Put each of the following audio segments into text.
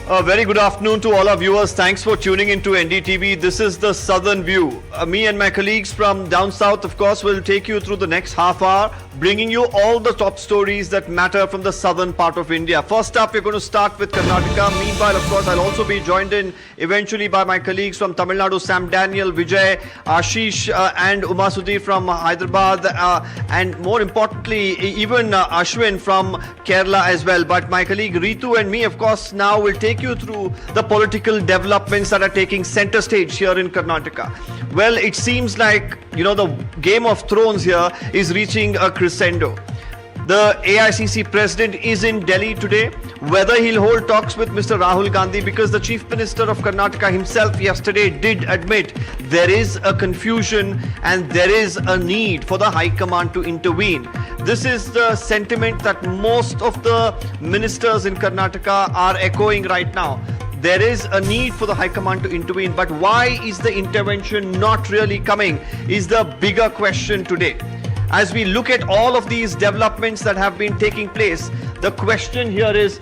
A very good afternoon to all our viewers. Thanks for tuning into NDTV. This is the Southern View. Me and my colleagues from down south, of course, will take you through the next half hour, bringing you all the top stories that matter from the southern part of India. First up, we're going to start with Karnataka. Meanwhile, of course, I'll also be joined in eventually by my colleagues from Tamil Nadu, Sam Daniel, Vijay, Ashish and Uma Sudhir from Hyderabad, and more importantly, even Ashwin from Kerala as well. But my colleague Ritu and me, of course, now will take you through the political developments that are taking center stage here in Karnataka. Well, it seems like, the Game of Thrones here is reaching a crescendo. The AICC president is in Delhi today. Whether he'll hold talks with Mr. Rahul Gandhi, because the Chief Minister of Karnataka himself yesterday did admit there is a confusion and there is a need for the High Command to intervene. This is the sentiment that most of the ministers in Karnataka are echoing right now. There is a need for the High Command to intervene, but why is the intervention not really coming is the bigger question today. As we look at all of these developments that have been taking place, the question here is,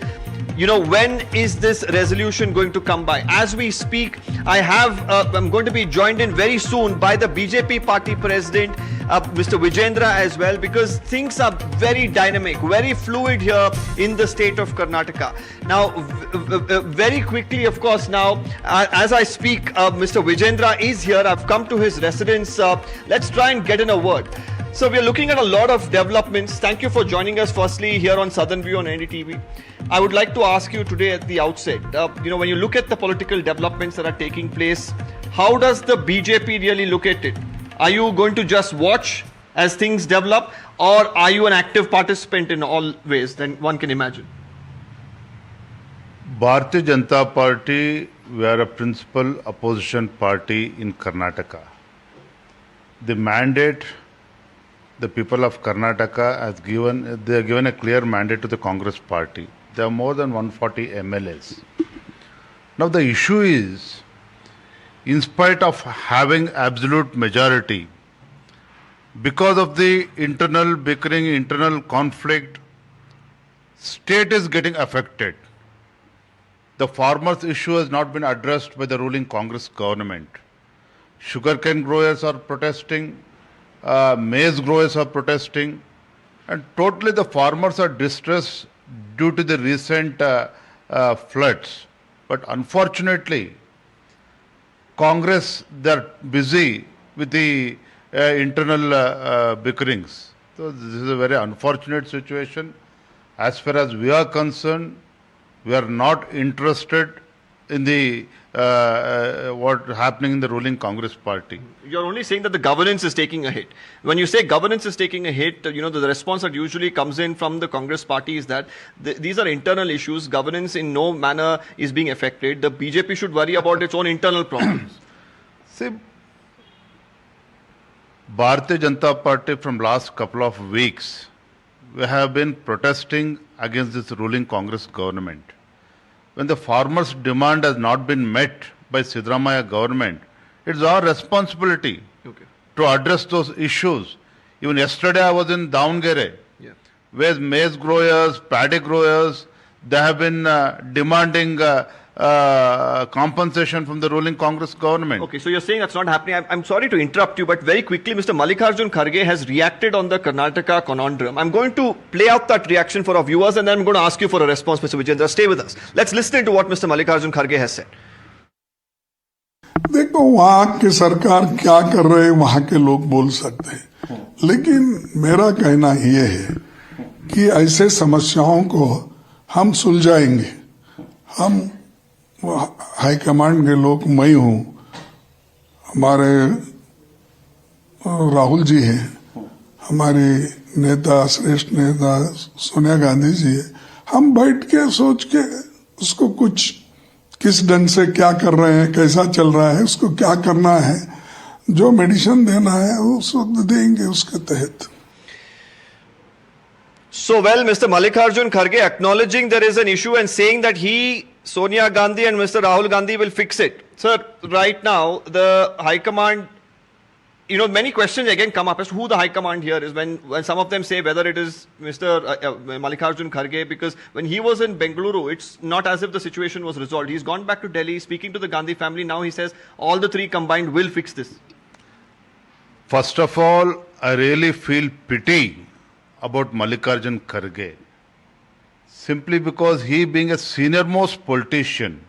when is this resolution going to come by? As we speak, I'm going to be joined in very soon by the BJP party president, Mr. Vijendra as well, because things are very dynamic, very fluid here in the state of Karnataka. Now, very quickly, of course, now, as I speak, Mr. Vijendra is here. I've come to his residence. Let's try and get in a word. So we are looking at a lot of developments. Thank you for joining us firstly here on Southern View on NDTV. I would like to ask you today at the outset, when you look at the political developments that are taking place, how does the BJP really look at it? Are you going to just watch as things develop, or are you an active participant in all ways than one can imagine? Bharatiya Janata Party, we are a principal opposition party in Karnataka. The mandate the people of Karnataka have given a clear mandate to the Congress party. There are more than 140 MLAs. Now the issue is, in spite of having absolute majority, because of the internal bickering, internal conflict, state is getting affected. The farmers' issue has not been addressed by the ruling Congress government. Sugarcane growers are protesting, maize growers are protesting, and totally the farmers are distressed due to the recent floods. But unfortunately, Congress, they're busy with the internal bickerings. So this is a very unfortunate situation. As far as we are concerned, we are not interested in the what happening in the ruling Congress party. You're only saying that the governance is taking a hit. When you say governance is taking a hit, the response that usually comes in from the Congress party is that these are internal issues. Governance in no manner is being affected. The BJP should worry about its own internal problems. See, Bharatiya Janata Party from last couple of weeks, we have been protesting against this ruling Congress government. When the farmers' demand has not been met by Siddaramaiah government, it's our responsibility to address those issues. Even yesterday I was in Davangere, where maize growers, paddy growers, they have been demanding compensation from the ruling Congress government. Okay, so you're saying that's not happening. I'm sorry to interrupt you, but very quickly, Mr. Mallikarjun Kharge has reacted on the Karnataka conundrum. I'm going to play out that reaction for our viewers, and then I'm going to ask you for a response, Mr. Vijendra. Stay with us. Let's listen to what Mr. Mallikarjun Kharge has said. देखो, वहाँ की सरकार क्या कर रहे हैं वहाँ के लोग बोल सकते हैं, लेकिन मेरा कहना ये है कि ऐसे समस्याओं को हम सुलझाएंगे. हम हाई कमांड के लोग, मैं हूँ, हमारे राहुल जी हैं, हमारे नेता, श्रेष्ठ नेता सोनिया गांधी जी है. हम बैठ के सोच के उसको कुछ किस ढंग से क्या कर रहे हैं, कैसा चल रहा है, उसको क्या करना है, जो मेडिसिन देना है वो देंगे उसके तहत. So, well, Mr. Mallikarjun Kharge acknowledging there is an issue and saying that Sonia Gandhi and Mr. Rahul Gandhi will fix it. Sir, right now, the High Command many questions again come up as to who the high command here is, when some of them say whether it is Mr. Mallikarjun Kharge, because when he was in Bengaluru, it's not as if the situation was resolved. He's gone back to Delhi, speaking to the Gandhi family. Now he says all the three combined will fix this. First of all, I really feel pity about Mallikarjun Kharge, simply because he, being a senior most politician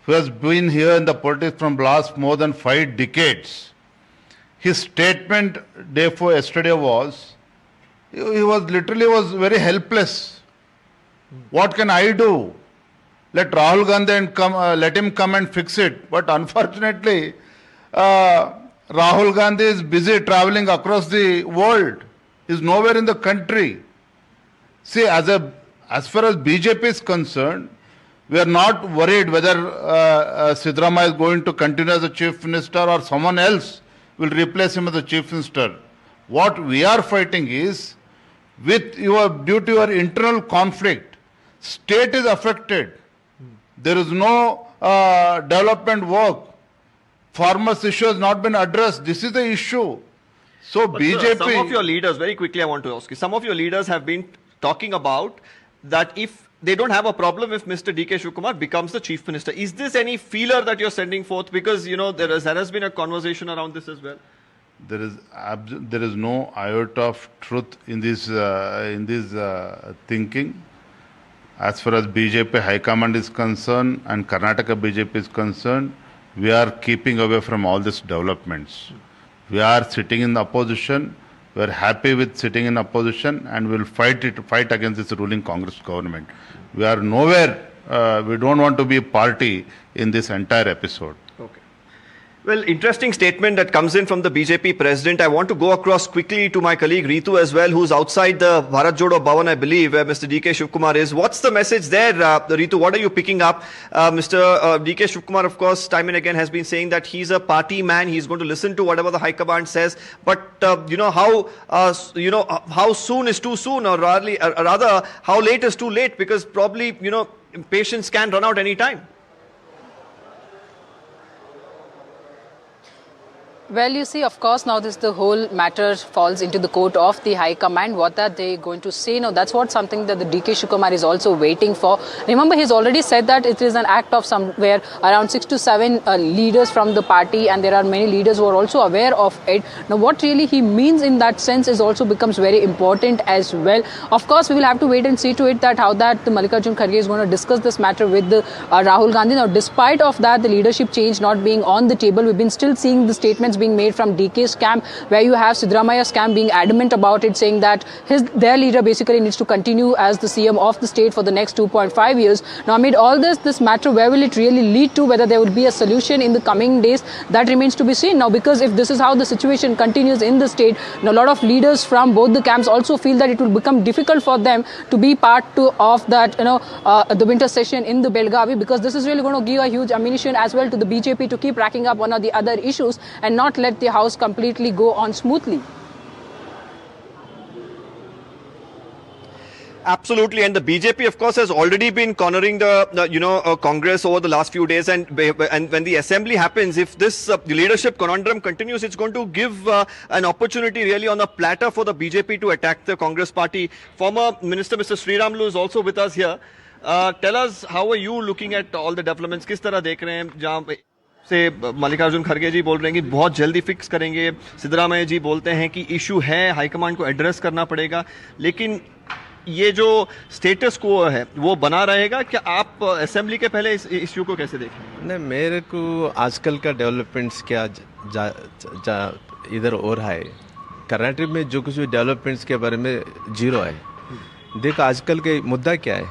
who has been here in the politics from last more than 5 decades, his statement yesterday was, he was very helpless. What can I do? Let Rahul Gandhi let him come and fix it. But unfortunately, Rahul Gandhi is busy traveling across the world. He is nowhere in the country. See, as far as BJP is concerned, we are not worried whether Siddaramaiah is going to continue as a chief minister or someone else will replace him as the chief minister. What we are fighting is, due to your internal conflict, state is affected. There is no development work. Farmers' issue has not been addressed. This is the issue. So But BJP... sir, some of your leaders, very quickly I want to ask you, some of your leaders have been talking about that if they don't have a problem if Mr. DK Shivakumar becomes the chief minister. Is this any feeler that you're sending forth? Because, there has been a conversation around this as well. There is no iota of truth in this thinking. As far as BJP High Command is concerned and Karnataka BJP is concerned, we are keeping away from all these developments. We are sitting in the opposition. We are happy with sitting in opposition, and we will fight against this ruling Congress government. We are nowhere. We don't want to be a party in this entire episode. Okay. Well, interesting statement that comes in from the BJP president. I want to go across quickly to my colleague Ritu as well, who's outside the Bharat Jodo Bhavan, I believe, where Mr. DK Shivakumar is. What's the message there, Ritu? What are you picking up? Mr. DK Shivakumar, of course, time and again has been saying that he's a party man. He's going to listen to whatever the High Command says. But how soon is too soon, or rather, how late is too late? Because probably patience can run out any time. Well, you see, of course, now the whole matter falls into the court of the High Command. What are they going to say? Now, that's something that the DK Shivakumar is also waiting for. Remember, he's already said that it is an act of somewhere around 6 to 7 leaders from the party, and there are many leaders who are also aware of it. Now, what really he means in that sense is also becomes very important as well. Of course, we will have to wait and see to it that how that the Mallikarjun Kharge is going to discuss this matter with the Rahul Gandhi. Now, despite of that, the leadership change not being on the table, we've been still seeing the statements being made from DK's camp, where you have Siddaramaiah's camp being adamant about it, saying that their leader basically needs to continue as the CM of the state for the next 2.5 years. Now, amid all this matter, where will it really lead to? Whether there will be a solution in the coming days, that remains to be seen. Now, because if this is how the situation continues in the state, now, a lot of leaders from both the camps also feel that it will become difficult for them to be part of that, the winter session in the Belgavi, because this is really going to give a huge ammunition as well to the BJP to keep racking up one or the other issues and not let the house completely go on smoothly. Absolutely, and the BJP, of course, has already been cornering the Congress over the last few days, and when the assembly happens, if this leadership conundrum continues, it's going to give an opportunity really on a platter for the BJP to attack the Congress party. Former Minister Mr. Sriramlu is also with us here. Tell us, how are you looking at all the developments? किस तरह देख रहे हैं? जहाँ से मल्लिकार्जुन खड़गे जी बोल रहे हैं कि बहुत जल्दी फिक्स करेंगे, सिद्धरामैया जी बोलते हैं कि इशू है, हाईकमांड को एड्रेस करना पड़ेगा, लेकिन ये जो स्टेटस को है वो बना रहेगा? क्या आप असेंबली के पहले इस इश्यू को कैसे देखें? नहीं, मेरे को आजकल का डेवलपमेंट्स क्या इधर हो रहा है, कर्नाटक में जो कुछ भी डेवलपमेंट्स के बारे में जीरो है. देखो आजकल के मुद्दा क्या है,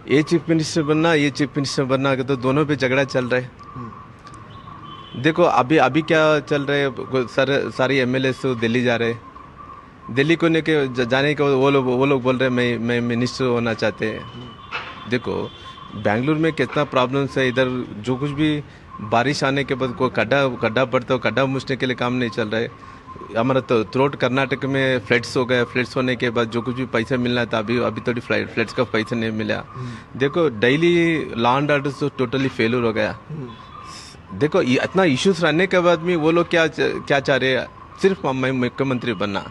ये चीफ मिनिस्टर बनना, ये चीफ मिनिस्टर बनना, तो दोनों पे झगड़ा चल रहा है. देखो अभी क्या चल रहा है, सारे MLAs तो दिल्ली जा रहे हैं. दिल्ली को जाने के वो लोग बोल रहे हैं मैं मिनिस्टर होना चाहते हैं. देखो बेंगलुरु में कितना प्रॉब्लम्स है, इधर जो कुछ भी बारिश आने के बाद कोई गड्ढा पड़ता है, गड्ढा मुछने के लिए काम नहीं चल रहा है. हमारा तो थ्रोट कर्नाटक में फ्लड्स हो गए, फ्लड्स होने के बाद जो कुछ भी पैसा मिलना था अभी थोड़ी फ्लड्स का पैसा नहीं मिला. देखो डेली लॉ एंड ऑर्डर तो टोटली फेलियर हो गया. देखो इतना इश्यूज रहने के बाद में वो लोग क्या चाह रहे हैं, सिर्फ मैं मुख्यमंत्री बनना,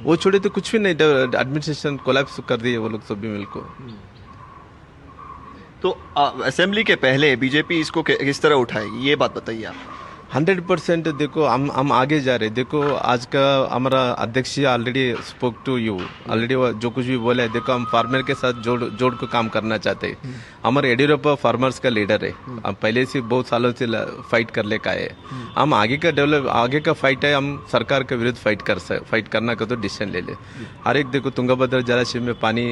वो छोड़े तो कुछ भी नहीं, एडमिनिस्ट्रेशन कोलैप्स कर दिए वो लोग सभी मिलकर। तो असेंबली के पहले बीजेपी इसको किस तरह उठाएगी, ये बात बताइए आप। 100% देखो हम आगे जा रहे। देखो आज का हमारा अध्यक्ष already spoke to you, already जो कुछ भी बोला है, देखो हम फार्मर के साथ जोड़ को काम करना चाहते हैं। हमारे येडियुरप्पा फार्मर्स का लीडर है, हम पहले से बहुत सालों से फाइट कर लेकर आए। हम आगे का फाइट है, हम सरकार के विरुद्ध फाइट करना का तो डिसीजन ले ले। हर एक देखो तुंगभद्रा जलाशय में पानी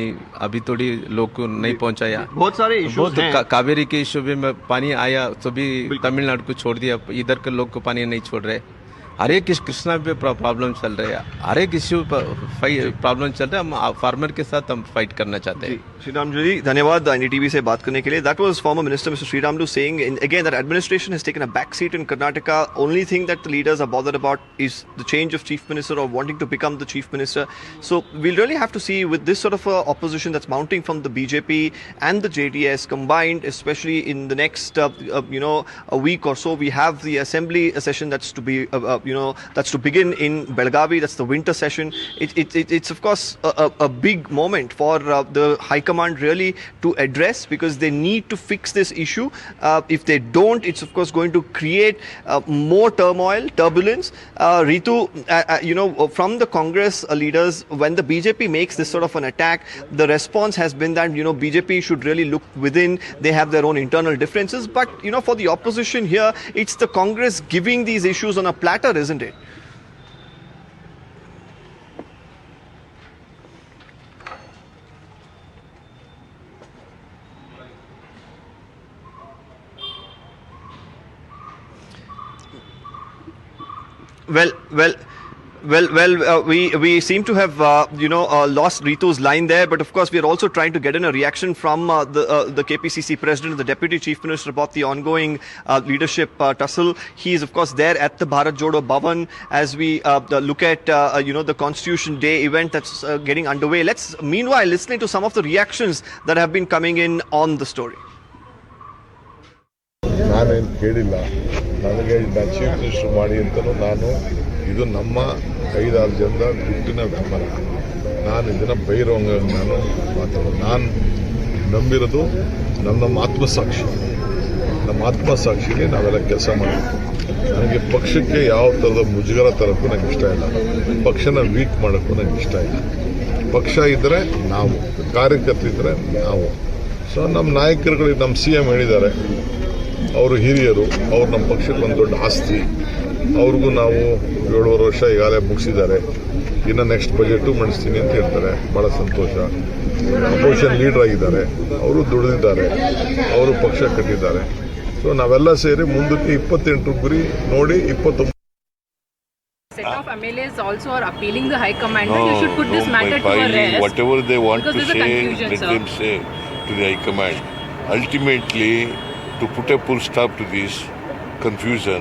अभी थोड़ी लोग को नहीं पहुंचाया, बहुत सारे इश्यूज हैं। कावेरी के इशू में पानी आया तो भी तमिलनाडु को छोड़ दिया, इधर लोग को पानी नहीं छोड़ रहे। हर एक कृष्णा पे प्रॉब्लम चल रहे हैं, हर एक इश्यू पर प्रॉब्लम चल रहा है। हम फार्मर के साथ हम फाइट करना चाहते हैं। श्रीराम जी धन्यवाद एनडीटीवी से बात करने के लिए। That was former minister mister Shriram saying again that administration has taken a back seat in Karnataka. Only thing that the leaders are bothered about is the change of chief minister or wanting to become the chief minister. So we'll really have to see with this sort of opposition that's mounting from the BJP and the JDS combined, especially in the next a week or so. We have the assembly session that's to be that's to begin in Belgavi. That's the winter session. It's of course a big moment for the High Command really to address, because they need to fix this issue. If they don't, it's of course going to create more turmoil, turbulence. Ritu, from the Congress leaders, when the BJP makes this sort of an attack, the response has been that BJP should really look within. They have their own internal differences, but for the opposition here, it's the Congress giving these issues on a platter, isn't it? Well, we seem to have lost Ritu's line there, but of course we are also trying to get in a reaction from the KPCC president, the deputy chief minister, about the ongoing leadership tussle. He is of course there at the Bharat Jodo Bhavan as we look at the Constitution Day event that's getting underway. Let's meanwhile listening to some of the reactions that have been coming in on the story. ನಾನೇನು ಕೇಳಿಲ್ಲ, ನನಗೆ chief minister ಮಾಡಿ ಅಂತಲೂ ನಾನು ಇದು ನಮ್ಮ 5-6 ಜನದ ಗುಟ್ಟಿನ ವ್ಯಾಪಾರ. ನಾನು ಇದನ್ನು ಬೈರೋಂಗ ನಾನು ಮಾತಾಡೋದು. ನಾನು ನಂಬಿರೋದು ನಮ್ಮ ಆತ್ಮಸಾಕ್ಷಿ. ನಮ್ಮ ಆತ್ಮಸಾಕ್ಷಿಗೆ ನಾವೆಲ್ಲ ಕೆಲಸ ಮಾಡಬೇಕು. ನನಗೆ ಪಕ್ಷಕ್ಕೆ ಯಾವ ಥರದ ಮುಜುಗರ ತರೋಕ್ಕೂ ನನಗೆ ಇಷ್ಟ ಇಲ್ಲ, ಪಕ್ಷನ ವೀಕ್ ಮಾಡೋಕ್ಕೂ ನನಗೆ ಇಷ್ಟ ಇಲ್ಲ. ಪಕ್ಷ ಇದ್ದರೆ ನಾವು, ಕಾರ್ಯಕರ್ತರಿದ್ದರೆ ನಾವು. ಸೊ ನಮ್ಮ ನಾಯಕರುಗಳಿಗೆ ನಮ್ಮ CM ಹೇಳಿದ್ದಾರೆ, ಅವರು ಹಿರಿಯರು, ಅವ್ರು ನಮ್ಮ ಪಕ್ಷಕ್ಕೆ ಒಂದು ದೊಡ್ಡ ಆಸ್ತಿ. ಅವ್ರಿಗೂ ನಾವು 7 ವರ್ಷ ಈಗಾಗಲೇ ಮುಗಿಸಿದ್ದಾರೆ, ಇನ್ನು ನೆಕ್ಸ್ಟ್ ಬಜೆಟು ಮಂಡಿಸ್ತೀನಿ ಅಂತ ಹೇಳ್ತಾರೆ. ಭಾಳ ಸಂತೋಷ. ಅಪೋಸಿಷನ್ ಲೀಡರ್ ಆಗಿದ್ದಾರೆ, ಅವರು ದುಡಿದಿದ್ದಾರೆ, ಅವರು ಪಕ್ಷ ಕಟ್ಟಿದ್ದಾರೆ. ಸೊ ನಾವೆಲ್ಲ ಸೇರಿ ಮುಂದಕ್ಕೆ 28 ಗುರಿ ನೋಡಿ 29. Set of MLAs also are appealing the High Command that you should put this matter to a rest. Whatever they want to say, let sir. them say to the High Command. Ultimately, to put a full stop to this confusion,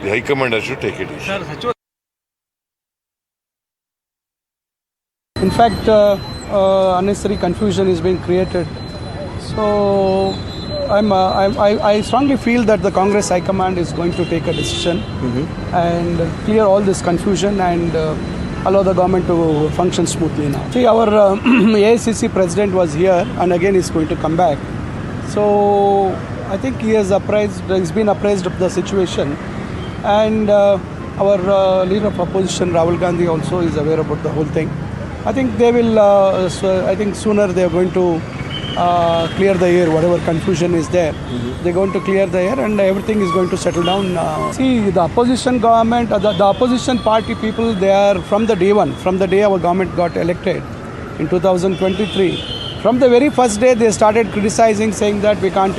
the High Command has to take it easy. In fact, unnecessary confusion is being created. So, I strongly feel that the Congress High Command is going to take a decision and clear all this confusion and allow the government to function smoothly now. See, our AICC president was here and again is going to come back. So, I think he's been appraised of the situation, and our leader of opposition Rahul Gandhi also is aware about the whole thing. I think they will, I think sooner they are going to clear the air, whatever confusion is there. They're going to clear the air and everything is going to settle down. See, the opposition government, the opposition party people, they are from the day one, from the day our government got elected in 2023. From the very first day, they started criticizing, saying that we can't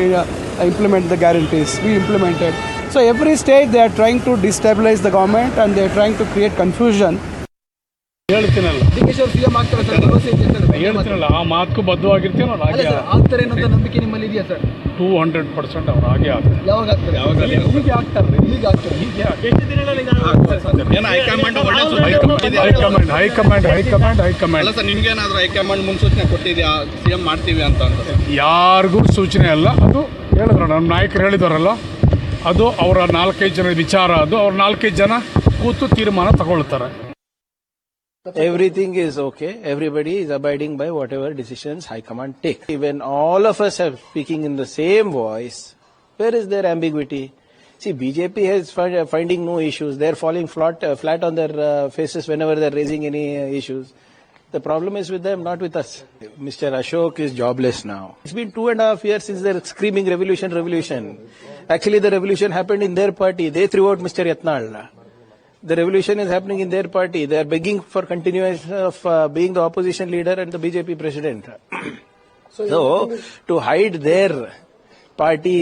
implement the guarantees. We implemented. So every stage, they are trying to destabilize the government and they are trying to create confusion. ಹೇಳ್ತೀನಲ್ಲ, ಆ ಮಾತಕ್ಕೂ ಬದ್ಧವಾಗಿರ್ತೀನೋ ಹಾಗೆ ಆಗ್ತಾರೆ ಅನ್ನೋ ನಂಬಿಕೆ ನಿಮ್ಮಲ್ಲಿ ಇದೆಯಾ sir? 200% ಅವ್ರು ಹಾಗೆ ಆಗ್ತಾರೆ. ಯಾವಾಗ ಆಗ್ತಾರೆ? ಹೀಗೆ ಆಗ್ತಾರೆ. ಹೈಕಮಾಂಡ್ ಸರ್, ನಿಮ್ಗೇನಾದ್ರೂ ಹೈಕಮಾಂಡ್ ಮುನ್ಸೂಚನೆ ಕೊಟ್ಟಿದ್ಯಾ CM ಮಾಡ್ತೀವಿ ಅಂತ? ಯಾರಿಗೂ ಸೂಚನೆ ಅಲ್ಲ, ಅದು ಹೇಳಿದ್ರು ನಮ್ಮ ನಾಯಕರು ಹೇಳಿದಾರಲ್ಲ, ಅದು ಅವರ 4-5 ಜನ ವಿಚಾರ, ಅದು ಅವ್ರ 4-5 ಜನ ಕೂತು ತೀರ್ಮಾನ ತಗೊಳ್ತಾರೆ. Everything is okay. Everybody is abiding by whatever decisions High Command take. When all of us are speaking in the same voice, where is their ambiguity? See, BJP is finding no issues. They're falling flat on their faces whenever they're raising any issues. The problem is with them, not with us. Mr. Ashok is jobless now. It's been 2.5 years since they're screaming revolution, revolution. Actually, the revolution happened in their party. They threw out Mr. Yatnal. The revolution is happening in their party. They are begging for continuation of being the opposition leader and the BJP president. So to hide their party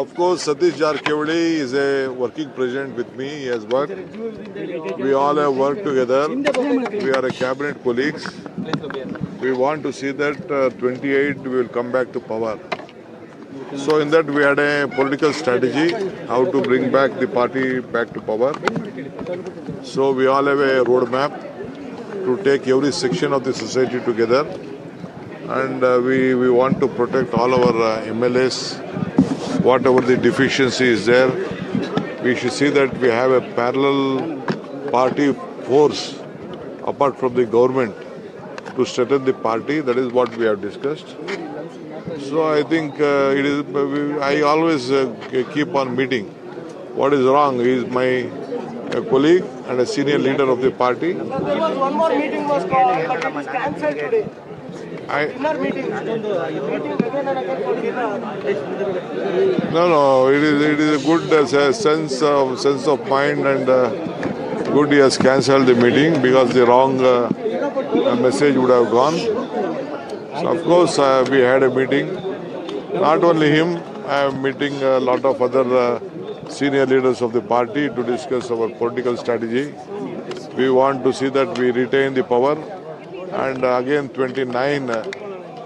Of course, Satish Jarkiewicz is a working president with me. He has worked. We all have worked together. We are a cabinet colleagues. We want to see that 28 we will come back to power. So in that we had a political strategy how to bring back the party back to power. So we all have a roadmap to take every section of the society together, and we want to protect all our MLAs. Whatever the deficiency is there, we should see that we have a parallel party force apart from the government to strengthen the party. That is what we have discussed. So I think I always keep on meeting. What is wrong? He is my colleague and a senior leader of the party. There was one more meeting was called, but it is cancelled today. Dinner meeting. No. It is a good sense of mind, and good he has cancelled the meeting because the wrong message would have gone. So of course we had a meeting. Not only him, I am meeting a lot of other senior leaders of the party to discuss our political strategy. We want to see that we retain the power, and again 29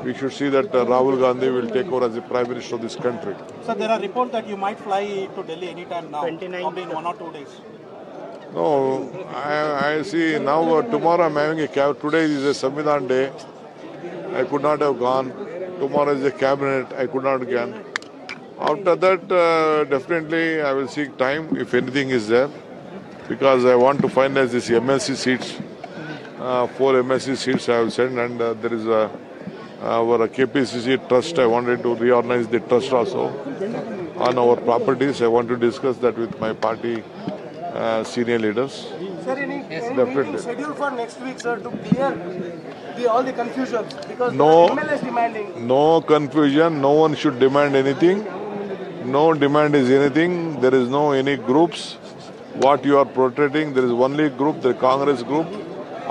we should see that Rahul Gandhi will take over as the Prime Minister of this country. Sir, there are reports that you might fly to Delhi anytime now, probably in 1 or 2 days. No, I see now tomorrow I'm having a cab. Today is a Samvidhan day. I could not have gone. Tomorrow is a cabinet. I could not have gone. After that, definitely I will seek time if anything is there, because I want to finalize this MLC seats. 4 MLC seats I have sent, and there is our KPCC trust. I wanted to reorganize the trust also on our properties. I want to discuss that with my party senior leaders. Sir, any meeting scheduled for next week, sir, to clear all the confusion? Because the MLA is demanding. No confusion. No one should demand anything. No demand is anything. There is no any groups. What you are protecting, there is only group, the Congress group.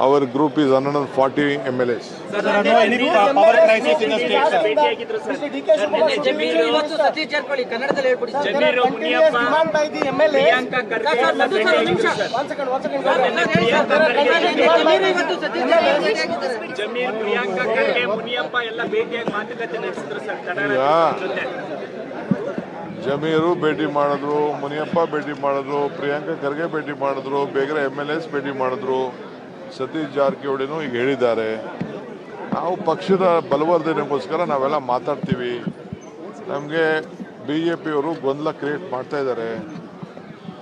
Our group is 140 MLAs. Sir, there are no any power crisis in the state, sir. Mr. DK Shivakumar, Satish Jarkiewicz, kannadalli helbiಡಿ sir. There are continuous demand by the MLA. One second. Zameer Priyanka Kharge Muniyappa ಎಲ್ಲ ಭೇಟಿಯಾಗಿ ಮಾತುಕತೆ ನಡೆಸಿದ್ರು sir. Zameer ಭೇಟಿ ಮಾಡಿದ್ರು, ಮುನಿಯಪ್ಪ ಭೇಟಿ ಮಾಡಿದ್ರು, ಪ್ರಿಯಾಂಕಾ ಖರ್ಗೆ ಭೇಟಿ ಮಾಡಿದ್ರು, ಬೇಗರೆ MLAs ಭೇಟಿ ಮಾಡಿದ್ರು, ಸತೀಶ್ ಜಾರಕಿಹೊಳಿನೂ ಈಗ ಹೇಳಿದ್ದಾರೆ. ನಾವು ಪಕ್ಷದ ಬಲವರ್ಧನೆಗೋಸ್ಕರ ನಾವೆಲ್ಲ ಮಾತಾಡ್ತೀವಿ. ನಮಗೆ BJPಯವರು ಗೊಂದಲ ಕ್ರಿಯೇಟ್ ಮಾಡ್ತಾ ಇದ್ದಾರೆ.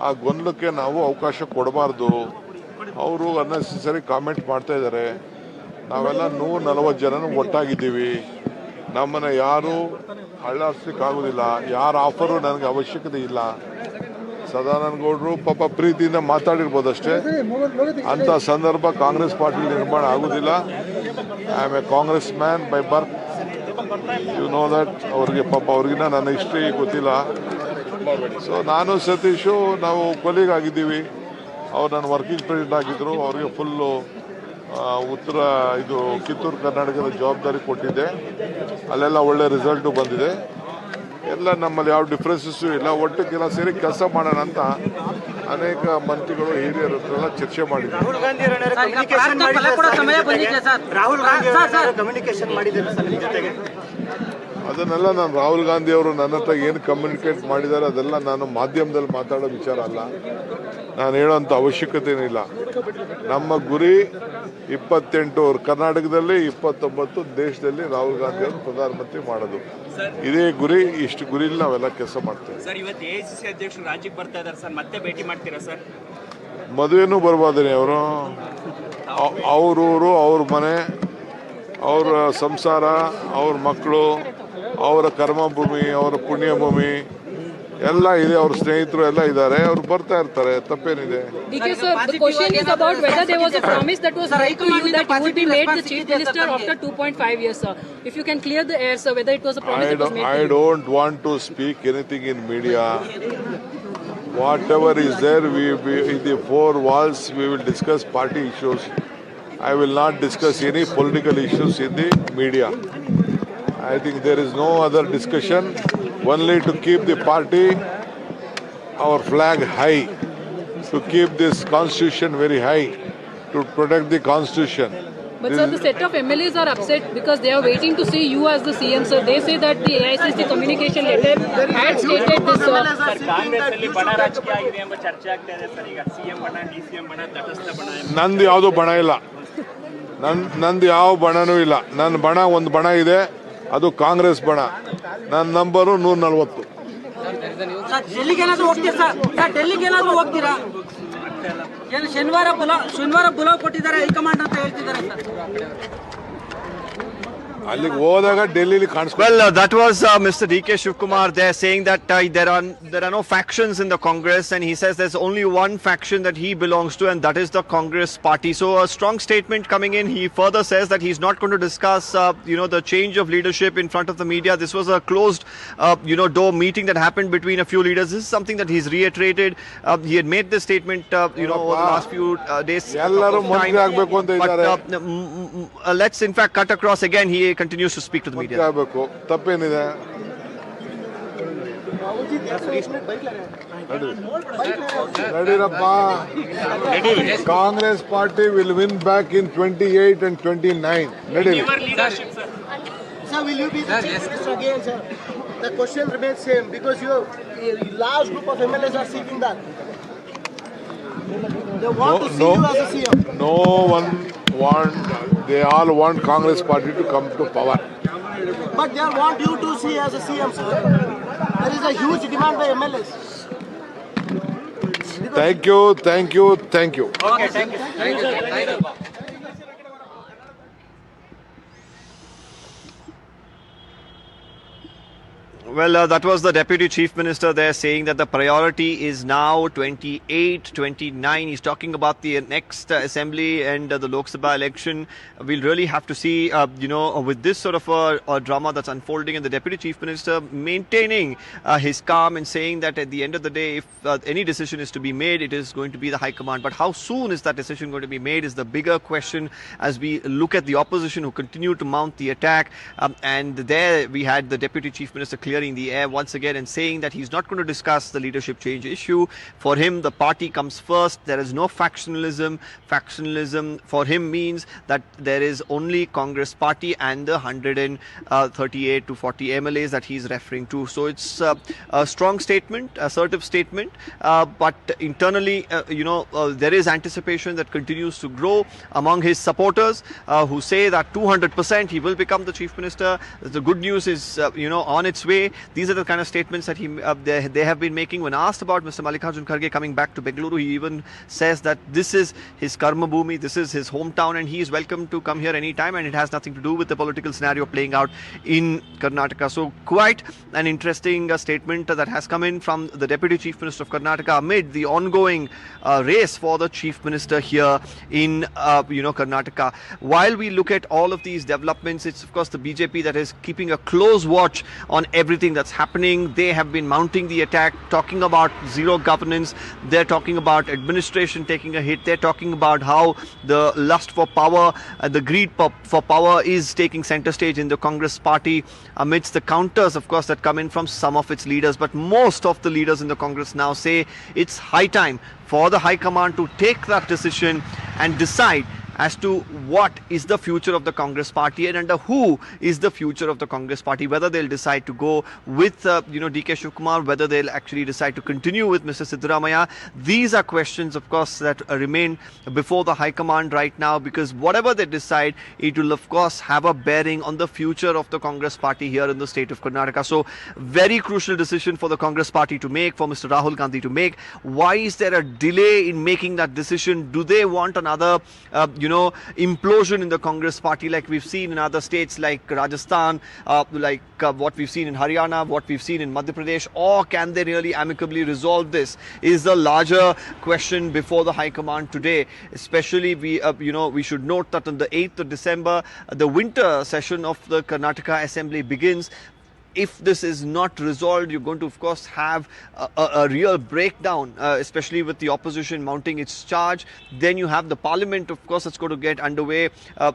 ಆ ಗೊಂದಲಕ್ಕೆ ನಾವು ಅವಕಾಶ ಕೊಡಬಾರ್ದು. ಅವರು ಅನ್ನೆಸೆಸರಿ ಕಾಮೆಂಟ್ ಮಾಡ್ತಾ ಇದ್ದಾರೆ. ನಾವೆಲ್ಲ 140 ಜನನು ಒಟ್ಟಾಗಿದ್ದೀವಿ. ನಮ್ಮನ್ನು ಯಾರು ಅಳ್ಳಾಡಿಸ್ಲಿಕ್ಕಾಗೋದಿಲ್ಲ. ಯಾರ ಆಫರು ನನಗೆ ಅವಶ್ಯಕತೆ ಇಲ್ಲ. ಸದಾನಂದ ಗೌಡರು ಪಾಪ ಪ್ರೀತಿಯಿಂದ ಮಾತಾಡಿರ್ಬೋದಷ್ಟೇ. ಅಂಥ ಸಂದರ್ಭ ಕಾಂಗ್ರೆಸ್ ಪಾರ್ಟಿ ನಿರ್ಮಾಣ ಆಗೋದಿಲ್ಲ. I am a Congress man by birth. You know that. ಅವ್ರಿಗೆ ಪಾಪ ಅವ್ರಿಗಿನ್ನ ನನ್ನ ಹಿಸ್ಟ್ರಿ ಗೊತ್ತಿಲ್ಲ. ಸೊ ನಾನು ಸತೀಶು ನಾವು ಕೊಲೀಗ್ ಆಗಿದ್ದೀವಿ. ಅವ್ರು ನನ್ನ ವರ್ಕಿಂಗ್ ಪ್ರೆಸಿಡೆಂಟ್ ಆಗಿದ್ದರು. ಅವ್ರಿಗೆ ಫುಲ್ಲು ಕಿತ್ತೂರು ಕರ್ನಾಟಕದ ಜವಾಬ್ದಾರಿ ಕೊಟ್ಟಿದ್ದೆ. ಅಲ್ಲೆಲ್ಲ ಒಳ್ಳೆ ರಿಸಲ್ಟು ಬಂದಿದೆ. ಎಲ್ಲ ನಮ್ಮಲ್ಲಿ ಯಾವ ಡಿಫ್ರೆನ್ಸಸ್ಸು ಇಲ್ಲ. ಒಟ್ಟಕ್ಕೆಲ್ಲ ಸೇರಿ ಕೆಲಸ ಮಾಡೋಣ ಅಂತ ಅನೇಕ ಮಂತ್ರಿಗಳು ಹಿರಿಯರ ಹತ್ರ ಎಲ್ಲ ಚರ್ಚೆ ಮಾಡಿದ್ದಾರೆ. ರಾಹುಲ್ ಗಾಂಧಿ ಕಮ್ಯುನಿಕೇಶನ್ ಮಾಡಿದ್ದಾರೆ ಸರ್ ಜೊತೆಗೆ. ಅದನ್ನೆಲ್ಲ ನಾನು ರಾಹುಲ್ ಗಾಂಧಿ ಅವರು ನನ್ನ ಹತ್ರ ಏನು ಕಮ್ಯುನಿಕೇಟ್ ಮಾಡಿದ್ದಾರೆ ಅದೆಲ್ಲ ನಾನು ಮಾಧ್ಯಮದಲ್ಲಿ ಮಾತಾಡೋ ವಿಚಾರ ಅಲ್ಲ. ನಾನು ಹೇಳೋಂಥ ಅವಶ್ಯಕತೆ ಇಲ್ಲ. ನಮ್ಮ ಗುರಿ 28 ಕರ್ನಾಟಕದಲ್ಲಿ 29 ದೇಶದಲ್ಲಿ ರಾಹುಲ್ ಗಾಂಧಿ ಅವರು ಪ್ರಧಾನಮಂತ್ರಿ ಮಾಡೋದು. ಇದೇ ಗುರಿ. ಇಷ್ಟು ಗುರಿಲಿ ನಾವೆಲ್ಲ ಕೆಲಸ ಮಾಡ್ತೇವೆ. ಸರ್, ಇವತ್ತು ಎಐಸಿಸಿ ಅಧ್ಯಕ್ಷರು ರಾಜ್ಯಕ್ಕೆ ಬರ್ತಾ ಇದ್ದಾರೆ ಸರ್, ಮತ್ತೆ ಭೇಟಿ ಮಾಡ್ತೀರಾ ಸರ್? ಮದುವೆನೂ ಬರ್ಬೋದೇನೆ ಅವರು. ಅವ್ರೂರು, ಅವ್ರ ಮನೆ, ಅವರ ಸಂಸಾರ, ಅವ್ರ ಮಕ್ಕಳು, ಅವರ ಕರ್ಮಭೂಮಿ, ಅವರ ಪುಣ್ಯಭೂಮಿ ಎಲ್ಲ ಇದೆ. ಅವ್ರ ಸ್ನೇಹಿತರು ಎಲ್ಲ ಇದ್ದಾರೆ. ಅವ್ರು ಬರ್ತಾ ಇರ್ತಾರೆ. ತಪ್ಪೇನಿದೆ? DK sir, the question is about whether there was a promise that was made to you that you would be made the Chief Minister after 2.5 years, sir. If you can clear the air, sir, whether it was a promise that was made to you. I don't want to speak anything in media. Whatever is there, in the four walls, we will discuss party issues. I will not discuss any political issues in the media. I think there is no other discussion, only to keep the party, our flag high, to keep this constitution very high, to protect the constitution. But sir, the set of MLAs are upset because they are waiting to see you as the CM, sir. They say that the AICC communication letter had stated this, sir. Sir, ಕಾಂಗ್ರೆಸ್ನಲ್ಲಿ ಬಣ ರಾಜಕೀಯ ಆಗಿದೆ ಎಂಬ ಚರ್ಚೆ ಆಗ್ತಾ ಇದೆ sir. ಈಗ CM ಬಣ, DCM ಬಣ, ತಟಸ್ಥ ಬಣ. ನಂದು ಯಾವುದೋ ಬಣ ಇಲ್ಲ. ನಂದು ಯಾವ ಬಣನೂ ಇಲ್ಲ. ನನ್ನ ಬಣ ಒಂದು ಬಣ ಇದೆ, ಅದು ಕಾಂಗ್ರೆಸ್ ಬಣ. ನನ್ನ ನಂಬರು 140. ಡೆಲ್ಲಿಗೆ ಏನಾದ್ರು ಹೋಗ್ತೀರಾ ಸರ್? ಡೆಲ್ಲಿಗೆ ಏನಾದ್ರು ಹೋಗ್ತೀರಾ? ಏನು ಶನಿವಾರ ಬುಲಾವ್ ಕೊಟ್ಟಿದ್ದಾರೆ ಹೈಕಮಾಂಡ್ ಅಂತ ಹೇಳ್ತಿದ್ದಾರೆ ಸರ್. ಅಲ್ಲಿಗೆ ಹೋದಾಗ ಡೆಲ್ಲಿಲಿ ಕಾಣಿಸ್ಕೊ. Well, that was Mr. DK Shivakumar there saying that there are no factions in the Congress, and he says there's only one faction that he belongs to, and that is the Congress party. So a strong statement coming in. He further says that he's not going to discuss the change of leadership in front of the media. This was a closed door meeting that happened between a few leaders. This is something that he's reiterated. He had made this statement over the last few days. But let's in fact cut across again. He continues to speak to the media. ತಪ್ಪೇನಿದೆ? ನಡೀರಪ್ಪ. Congress party will win back in 28 and 29. ನಡೀರಿ. Sir, will you be the Chief Minister again, sir? The question remains same because your large group of MLAs are seeking that. They want to see you as a CM. No one they all want Congress party to come to power. But they want you to see as a CM, sir. There is a huge demand by MLAs. Thank you. Okay, thank you. Well, that was the Deputy Chief Minister there saying that the priority is now 28, 29. He's talking about the next Assembly and the Lok Sabha election. We'll really have to see, with this sort of a drama that's unfolding, and the Deputy Chief Minister maintaining his calm and saying that at the end of the day, if any decision is to be made, it is going to be the High Command. But how soon is that decision going to be made is the bigger question as we look at the opposition who continue to mount the attack. And there we had the Deputy Chief Minister clearing the air once again and saying that he's not going to discuss the leadership change issue. For him, the party comes first. There is no factionalism. Factionalism for him means that there is only Congress party and the 138 to 40 MLAs that he's referring to. So it's a strong statement, assertive statement. But internally, there is anticipation that continues to grow among his supporters who say that 200% he will become the Chief Minister. The good news is, on its way. These are the kind of statements that they have been making. When asked about Mr. Mallikarjun Kharge coming back to Bengaluru, he even says that this is his karma bhumi, this is his hometown, and he is welcome to come here anytime, and it has nothing to do with the political scenario playing out in Karnataka. So quite an interesting statement that has come in from the Deputy Chief Minister of Karnataka amid the ongoing race for the Chief Minister here in Karnataka. While we look at all of these developments, it's of course the BJP that is keeping a close watch on everything that's happening. They have been mounting the attack, talking about zero governance. They're talking about administration taking a hit. They're talking about how the lust for power, the greed for power is taking center stage in the Congress party amidst the counters, of course, that come in from some of its leaders. But most of the leaders in the Congress now say it's high time for the High Command to take that decision and decide as to what is the future of the Congress party and under who is the future of the Congress party, whether they'll decide to go with DK Shivakumar, whether they'll actually decide to continue with Mr. Siddaramaiah. These are questions, of course, that remain before the High Command right now, because whatever they decide, it will of course have a bearing on the future of the Congress party here in the state of Karnataka. So very crucial decision for the Congress party to make, for Mr. Rahul Gandhi to make. Why is there a delay in making that decision? Do they want another implosion in the Congress party like we've seen in other states like Rajasthan, what we've seen in Haryana, what we've seen in Madhya Pradesh, or can they really amicably resolve this? Is the larger question before the High Command today. Especially we should note that on the 8th of December the winter session of the Karnataka Assembly begins. If this is not resolved, you're going to, of course, have a real breakdown, especially with the opposition mounting its charge. Then you have the parliament, of course, that's going to get underway,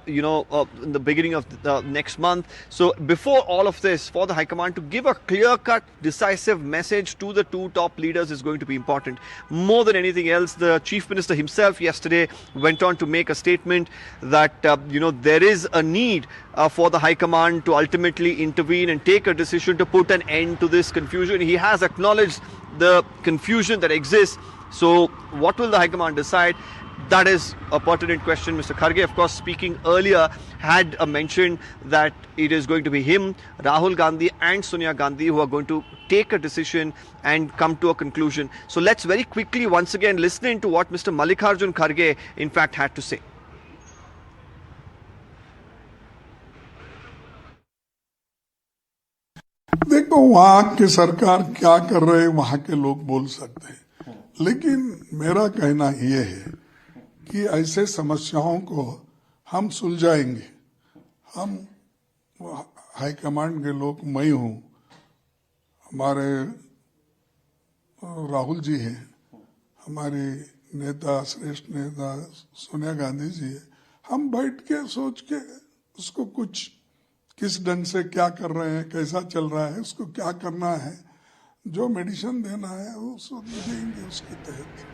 in the beginning of the next month. So before all of this, for the High Command to give a clear-cut, decisive message to the two top leaders is going to be important. More than anything else, the Chief Minister himself yesterday went on to make a statement that, there is a need for the High Command to ultimately intervene and take a decision to put an end to this confusion. He has acknowledged the confusion that exists. So what will the High Command decide? That is a pertinent question. Mr. Kharge, of course, speaking earlier, had mentioned that it is going to be him, Rahul Gandhi and Sonia Gandhi who are going to take a decision and come to a conclusion. So let's very quickly once again listen into what Mr. Mallikarjun Kharge in fact had to say. देखो वहाँ की सरकार क्या कर रहे हैं वहाँ के लोग बोल सकते हैं, लेकिन मेरा कहना ये है कि ऐसे समस्याओं को हम सुलझाएंगे. हम हाई कमांड के लोग, मैं हूँ, हमारे राहुल जी हैं, हमारी नेता, श्रेष्ठ नेता सोनिया गांधी जी है. हम बैठ के सोच के उसको कुछ किस ढंग से क्या कर रहे हैं, कैसा चल रहा है, उसको क्या करना है, जो मेडिसिन देना है वो सब देंगे उसके तहत.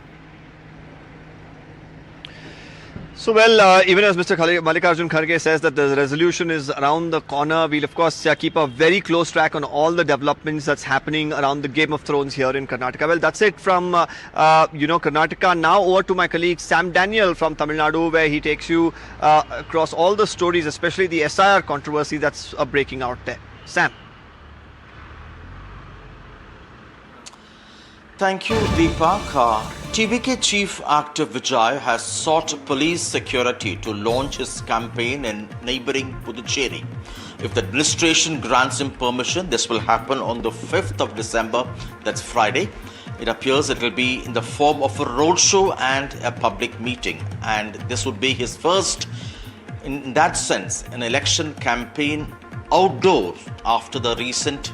So even as Mr. Mallikarjun Kharge says that the resolution is around the corner, we'll of course keep a very close track on all the developments that's happening around the Game of Thrones here in Karnataka. Well, that's it from Karnataka. Now over to my colleague Sam Daniel from Tamil Nadu, where he takes you across all the stories, especially the SIR controversy that's breaking out there. Sam. Thank you, Deepak. TVK Chief Actor Vijay has sought police security to launch his campaign in neighbouring Puducherry. If the administration grants him permission, this will happen on the 5th of December, that's Friday. It appears it will be in the form of a roadshow and a public meeting. And this would be his first, in that sense, an election campaign outdoors after the recent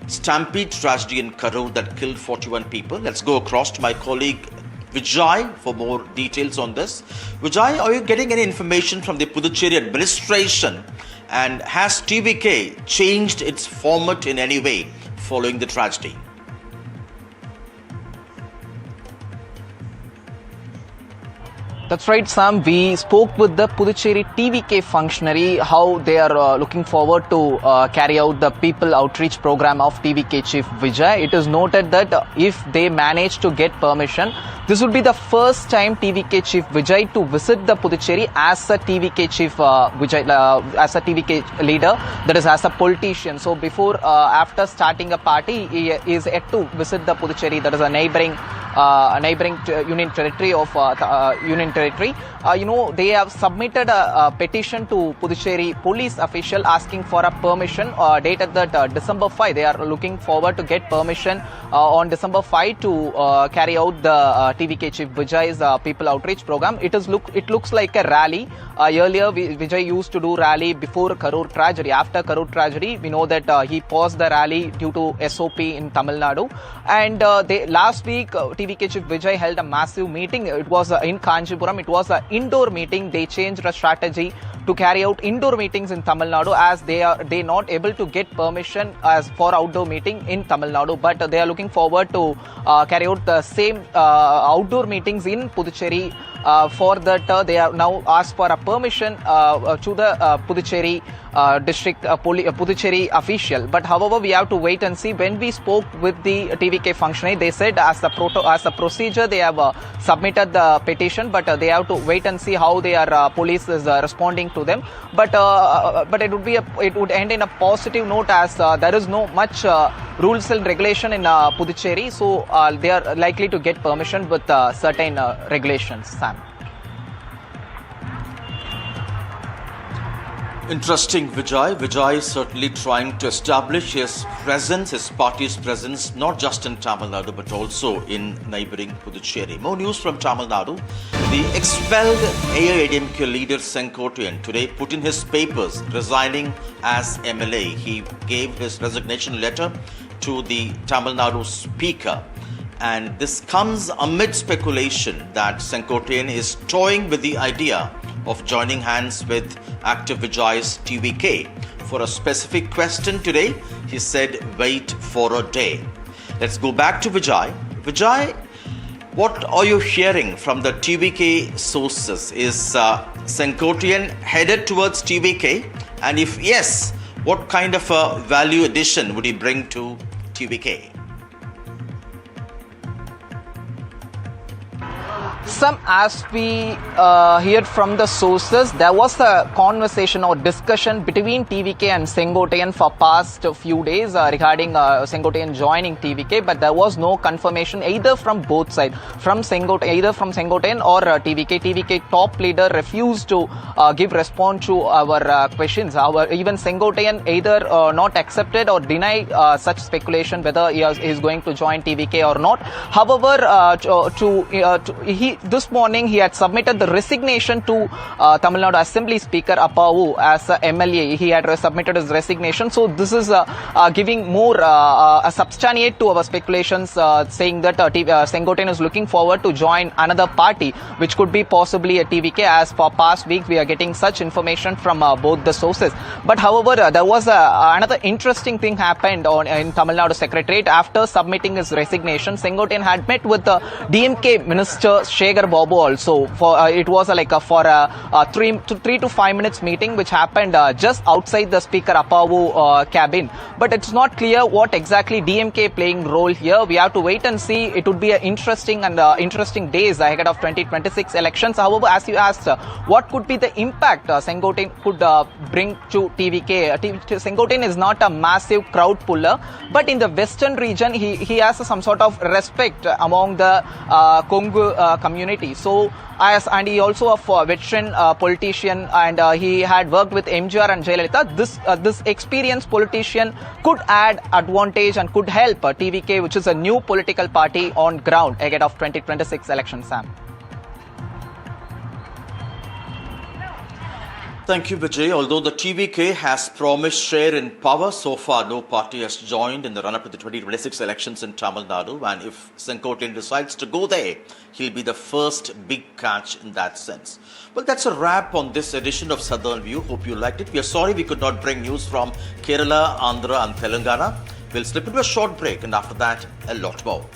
stampede tragedy in Karur that killed 41 people. Let's go across to my colleague Vijay for more details on this. Vijay, are you getting any information from the Puducherry administration, and has TVK changed its format in any way following the tragedy? That's right, Sam. We spoke with the Puducherry TVK functionary how they are looking forward to carry out the people outreach program of TVK Chief Vijay. It is noted that if they manage to get permission, this will be the first time TVK Chief Vijay to visit the Puducherry as a TVK Chief as a TVK leader, that is as a politician. So before, after starting a party, he is yet to visit the Puducherry, that is a neighboring union territory of Union Territory. They have submitted a petition to Puducherry police official asking for a permission dated that December 5. They are looking forward to get permission on December 5 to carry out the TVK Chief Vijay's people outreach program. It looks like a rally. Earlier, Vijay used to do rally before Karur tragedy. After Karur tragedy, we know that he paused the rally due to SOP in Tamil Nadu. And last week, TVK Chief Vijay held a massive meeting. It was in Kanchipuram. It was an indoor meeting. They changed the strategy to carry out indoor meetings in Tamil Nadu, as they not able to get permission as for outdoor meeting in Tamil Nadu. But they are looking forward to carry out the same outdoor meetings in Puducherry for that they have now asked for a permission to the Puducherry district Puducherry official. But however, we have to wait and see. When we spoke with the TVK functionary, they said as the procedure they have submitted the petition, but they have to wait and see how their police is responding to them. But it would end in a positive note, as there is no much rules and regulation in Puducherry, so they are likely to get permission with certain regulations. Sam. Interesting, Vijay. Vijay is certainly trying to establish his presence, his party's presence, not just in Tamil Nadu, but also in neighbouring Puducherry. More news from Tamil Nadu. The expelled AIADMK leader Senkotian today put in his papers resigning as MLA. He gave his resignation letter to the Tamil Nadu speaker. And this comes amid speculation that Senkotian is toying with the idea of joining hands with active Vijay's TVK. For a specific question today, he said, wait for a day. Let's go back to Vijay. Vijay, what are you hearing from the TVK sources? Is Senkotian headed towards TVK? And if yes, what kind of a value addition would he bring to TVK? Some, as we heard from the sources, there was a conversation or discussion between TVK and Senkotian for past few days regarding Senkotian joining TVK, but there was no confirmation either from both sides, either from Senkotian or TVK. TVK top leader refused to give response to our questions. Even Senkotian either not accepted or denied such speculation whether he is going to join TVK or not. However, this morning he had submitted the resignation to Tamil Nadu Assembly Speaker Appavu as a MLA. He had submitted his resignation. So this is giving more a substantiate to our speculations, saying that Senkotian is looking forward to join another party, which could be possibly a TVK. As for past week, we are getting such information from both the sources. But however, there was another interesting thing happened in Tamil Nadu Secretariat. After submitting his resignation, Senkotian had met with the DMK Minister Shekhar Babu also. It was for a 3 to 5 minutes meeting, which happened just outside the Speaker Appavu cabin. But it's not clear what exactly DMK playing role here. We have to wait and see. It would be an interesting days ahead of 2026 elections. However, as you asked, what could be the impact Senkotian could bring to TVK? Senkotian is not a massive crowd puller, but in the western region, he has some sort of respect among the Kongu community. So, and he also a veteran politician, and he had worked with MGR and Jayalalitha. This experienced politician could add advantage and could help TVK, which is a new political party on ground ahead of 2026 election. Sam. Thank you, Vijay. Although the TVK has promised share in power, so far no party has joined in the run-up to the 2026 elections in Tamil Nadu. And if Senkotian decides to go there, he'll be the first big catch in that sense. Well, that's a wrap on this edition of Southern View. Hope you liked it. We are sorry we could not bring news from Kerala, Andhra and Telangana. We'll slip into a short break, and after that, a lot more.